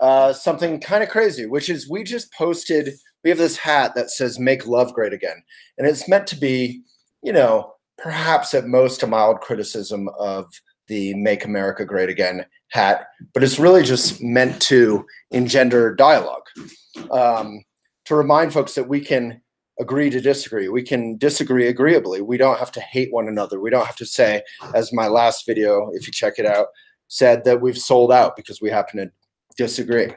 something kind of crazy, which is we just posted, we have this hat that says "Make Love Great Again." And it's meant to be, you know, perhaps at most a mild criticism of the "Make America Great Again" hat, but it's really just meant to engender dialogue, to remind folks that we can agree to disagree. We can disagree agreeably. We don't have to hate one another. We don't have to say, as my last video, if you check it out, said, that we've sold out because we happen to disagree.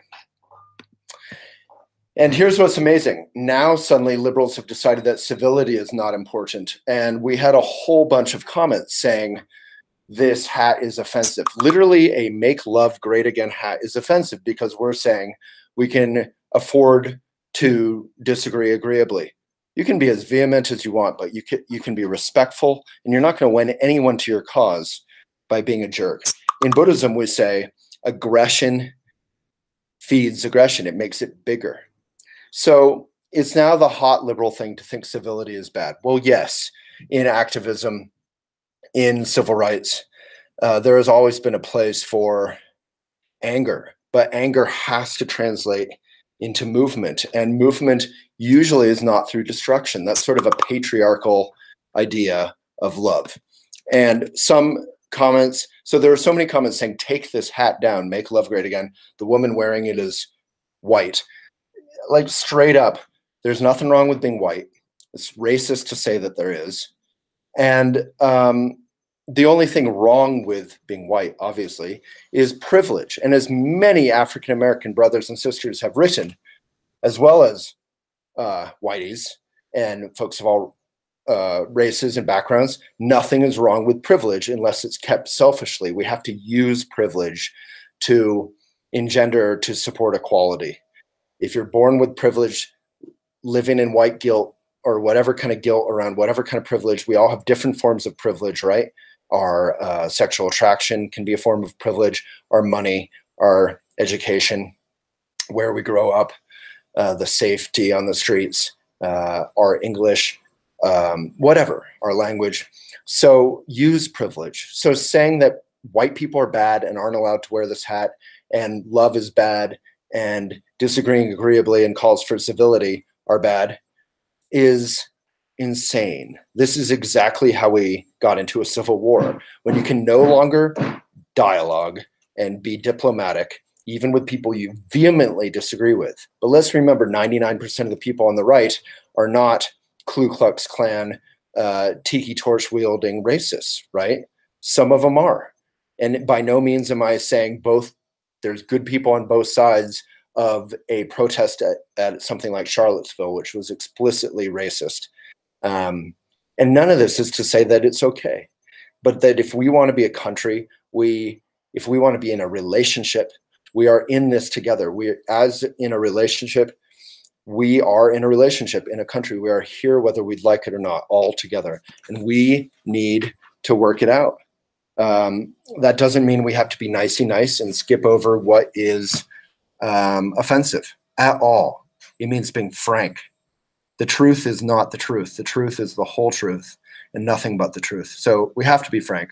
And here's what's amazing. Now suddenly liberals have decided that civility is not important. And we had a whole bunch of comments saying this hat is offensive. Literally, a "Make Love Great Again" hat is offensive because we're saying we can afford to disagree agreeably. You can be as vehement as you want, but you can be respectful, and you're not going to win anyone to your cause by being a jerk. In Buddhism, we say aggression feeds aggression. It makes it bigger. So it's now the hot liberal thing to think civility is bad. Well, yes, in activism, in civil rights, there has always been a place for anger, but anger has to translate into movement, and movement usually is not through destruction. That's sort of a patriarchal idea of love. And some comments, so there were so many comments saying, take this hat down, make love great again. The woman wearing it is white. Like, straight up, there's nothing wrong with being white. It's racist to say that there is. And the only thing wrong with being white, obviously, is privilege. And as many African-American brothers and sisters have written, as well as whiteys and folks of all races and backgrounds, nothing is wrong with privilege unless it's kept selfishly. We have to use privilege to engender, to support equality. If you're born with privilege, living in white guilt, or whatever kind of guilt around whatever kind of privilege, we all have different forms of privilege, right? Our sexual attraction can be a form of privilege, our money, our education, where we grow up, the safety on the streets, our English, whatever, our language. So use privilege. So saying that white people are bad and aren't allowed to wear this hat, and love is bad, and disagreeing agreeably and calls for civility are bad, is insane. This is exactly how we got into a civil war, when you can no longer dialogue and be diplomatic, even with people you vehemently disagree with. But let's remember, 99% of the people on the right are not Ku Klux Klan, tiki torch wielding racists, right? Some of them are. And by no means am I saying there's good people on both sides of a protest at something like Charlottesville, which was explicitly racist. And none of this is to say that it's okay, but that if we want to be a country, if we want to be in a relationship, we are in this together. We are in a relationship in a country. We are here whether we'd like it or not, all together. And we need to work it out. That doesn't mean we have to be nicey nice and skip over what is offensive at all. It means being frank. The truth is not the truth. The truth is the whole truth and nothing but the truth. So we have to be frank.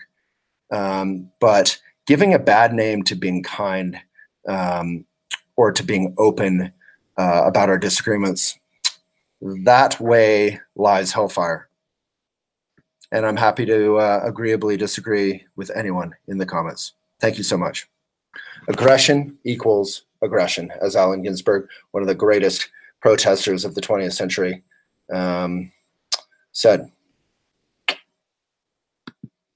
But giving a bad name to being kind, or to being open about our disagreements, that way lies hellfire. And I'm happy to agreeably disagree with anyone in the comments. Thank you so much. Aggression equals aggression, as Allen Ginsberg, one of the greatest protesters of the 20th century, said.